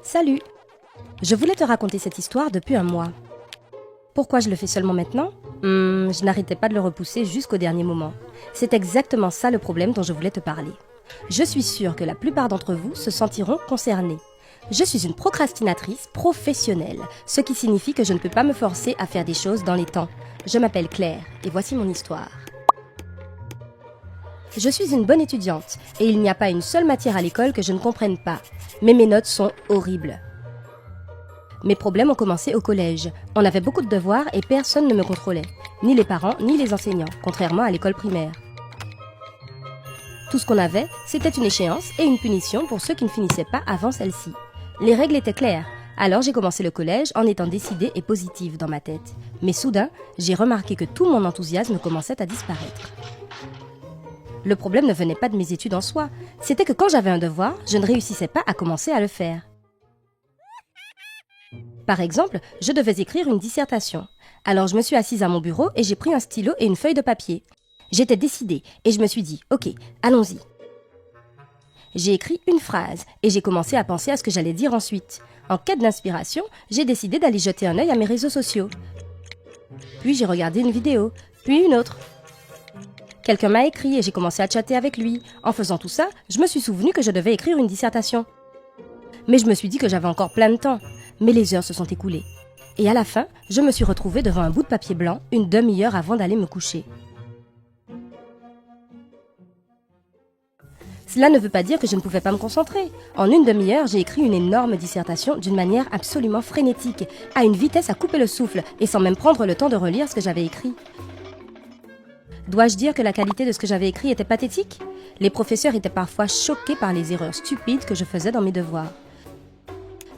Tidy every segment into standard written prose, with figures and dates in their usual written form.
Salut! Je voulais te raconter cette histoire depuis un mois. Pourquoi je le fais seulement maintenant? Je n'arrêtais pas de le repousser jusqu'au dernier moment. C'est exactement ça le problème dont je voulais te parler. Je suis sûre que la plupart d'entre vous se sentiront concernés. Je suis une procrastinatrice professionnelle, ce qui signifie que je ne peux pas me forcer à faire des choses dans les temps. Je m'appelle Claire et voici mon histoire. Je suis une bonne étudiante et il n'y a pas une seule matière à l'école que je ne comprenne pas. Mais mes notes sont horribles. Mes problèmes ont commencé au collège. On avait beaucoup de devoirs et personne ne me contrôlait. Ni les parents, ni les enseignants, contrairement à l'école primaire. Tout ce qu'on avait, c'était une échéance et une punition pour ceux qui ne finissaient pas avant celle-ci. Les règles étaient claires. Alors j'ai commencé le collège en étant décidée et positive dans ma tête. Mais soudain, j'ai remarqué que tout mon enthousiasme commençait à disparaître. Le problème ne venait pas de mes études en soi, c'était que quand j'avais un devoir, je ne réussissais pas à commencer à le faire. Par exemple, je devais écrire une dissertation. Alors je me suis assise à mon bureau et j'ai pris un stylo et une feuille de papier. J'étais décidée et je me suis dit, ok, allons-y. J'ai écrit une phrase et j'ai commencé à penser à ce que j'allais dire ensuite. En quête d'inspiration, j'ai décidé d'aller jeter un œil à mes réseaux sociaux. Puis j'ai regardé une vidéo, puis une autre. Quelqu'un m'a écrit et j'ai commencé à chatter avec lui. En faisant tout ça, je me suis souvenu que je devais écrire une dissertation. Mais je me suis dit que j'avais encore plein de temps. Mais les heures se sont écoulées. Et à la fin, je me suis retrouvée devant un bout de papier blanc une demi-heure avant d'aller me coucher. Cela ne veut pas dire que je ne pouvais pas me concentrer. En une demi-heure, j'ai écrit une énorme dissertation d'une manière absolument frénétique, à une vitesse à couper le souffle et sans même prendre le temps de relire ce que j'avais écrit. Dois-je dire que la qualité de ce que j'avais écrit était pathétique? Les professeurs étaient parfois choqués par les erreurs stupides que je faisais dans mes devoirs.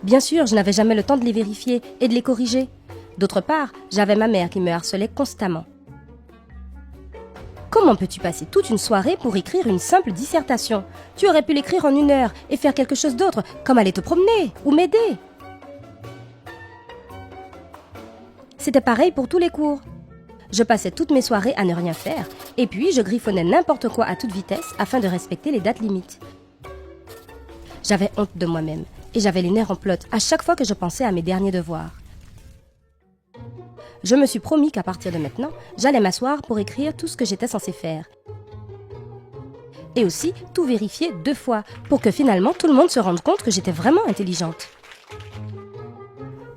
Bien sûr, je n'avais jamais le temps de les vérifier et de les corriger. D'autre part, j'avais ma mère qui me harcelait constamment. Comment peux-tu passer toute une soirée pour écrire une simple dissertation? Tu aurais pu l'écrire en 1 heure et faire quelque chose d'autre, comme aller te promener ou m'aider. C'était pareil pour tous les cours. Je passais toutes mes soirées à ne rien faire, et puis je griffonnais n'importe quoi à toute vitesse afin de respecter les dates limites. J'avais honte de moi-même, et j'avais les nerfs en plot à chaque fois que je pensais à mes derniers devoirs. Je me suis promis qu'à partir de maintenant, j'allais m'asseoir pour écrire tout ce que j'étais censée faire. Et aussi tout vérifier 2 fois, pour que finalement tout le monde se rende compte que j'étais vraiment intelligente.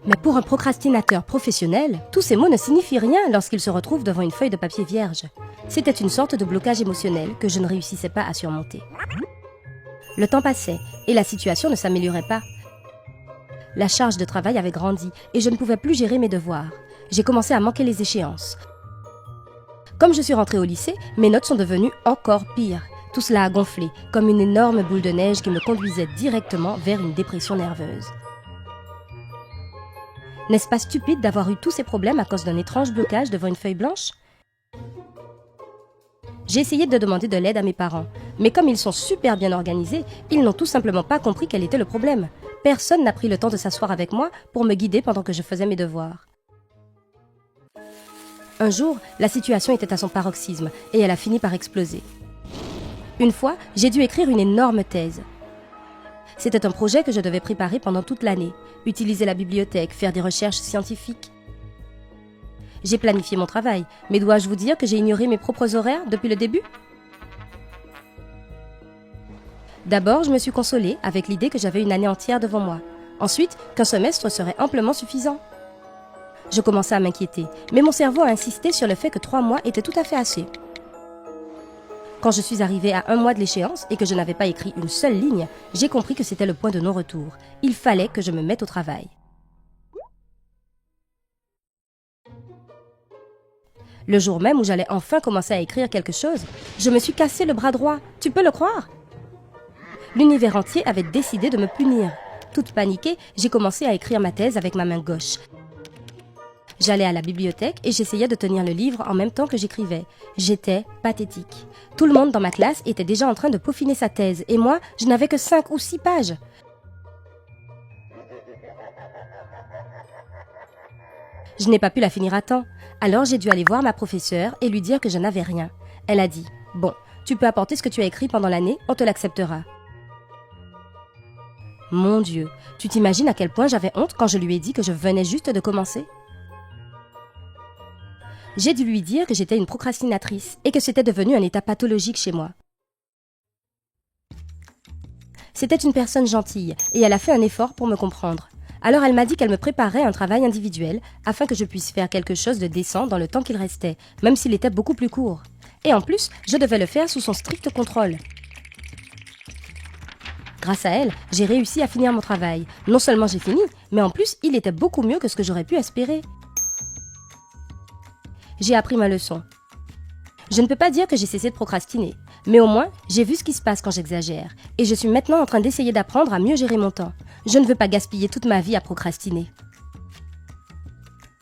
Mais pour un procrastinateur professionnel, tous ces mots ne signifient rien lorsqu'il se retrouve devant une feuille de papier vierge. C'était une sorte de blocage émotionnel que je ne réussissais pas à surmonter. Le temps passait et la situation ne s'améliorait pas. La charge de travail avait grandi et je ne pouvais plus gérer mes devoirs. J'ai commencé à manquer les échéances. Comme je suis rentrée au lycée, mes notes sont devenues encore pires. Tout cela a gonflé, comme une énorme boule de neige qui me conduisait directement vers une dépression nerveuse. N'est-ce pas stupide d'avoir eu tous ces problèmes à cause d'un étrange blocage devant une feuille blanche? J'ai essayé de demander de l'aide à mes parents, mais comme ils sont super bien organisés, ils n'ont tout simplement pas compris quel était le problème. Personne n'a pris le temps de s'asseoir avec moi pour me guider pendant que je faisais mes devoirs. Un jour, la situation était à son paroxysme et elle a fini par exploser. Une fois, j'ai dû écrire une énorme thèse. C'était un projet que je devais préparer pendant toute l'année, utiliser la bibliothèque, faire des recherches scientifiques. J'ai planifié mon travail, mais dois-je vous dire que j'ai ignoré mes propres horaires depuis le début? D'abord, je me suis consolée avec l'idée que j'avais une année entière devant moi. Ensuite, qu'un semestre serait amplement suffisant. Je commençais à m'inquiéter, mais mon cerveau a insisté sur le fait que 3 mois étaient tout à fait assez. Quand je suis arrivée à 1 mois de l'échéance et que je n'avais pas écrit une seule ligne, j'ai compris que c'était le point de non-retour. Il fallait que je me mette au travail. Le jour même où j'allais enfin commencer à écrire quelque chose, je me suis cassé le bras droit. Tu peux le croire? L'univers entier avait décidé de me punir. Toute paniquée, j'ai commencé à écrire ma thèse avec ma main gauche. J'allais à la bibliothèque et j'essayais de tenir le livre en même temps que j'écrivais. J'étais pathétique. Tout le monde dans ma classe était déjà en train de peaufiner sa thèse et moi, je n'avais que 5 ou 6 pages. Je n'ai pas pu la finir à temps. Alors j'ai dû aller voir ma professeure et lui dire que je n'avais rien. Elle a dit « Bon, tu peux apporter ce que tu as écrit pendant l'année, on te l'acceptera. » Mon Dieu, tu t'imagines à quel point j'avais honte quand je lui ai dit que je venais juste de commencer? J'ai dû lui dire que j'étais une procrastinatrice et que c'était devenu un état pathologique chez moi. C'était une personne gentille et elle a fait un effort pour me comprendre. Alors elle m'a dit qu'elle me préparait un travail individuel afin que je puisse faire quelque chose de décent dans le temps qu'il restait, même s'il était beaucoup plus court. Et en plus, je devais le faire sous son strict contrôle. Grâce à elle, j'ai réussi à finir mon travail. Non seulement j'ai fini, mais en plus, il était beaucoup mieux que ce que j'aurais pu espérer. J'ai appris ma leçon. Je ne peux pas dire que j'ai cessé de procrastiner, mais au moins, j'ai vu ce qui se passe quand j'exagère, et je suis maintenant en train d'essayer d'apprendre à mieux gérer mon temps. Je ne veux pas gaspiller toute ma vie à procrastiner.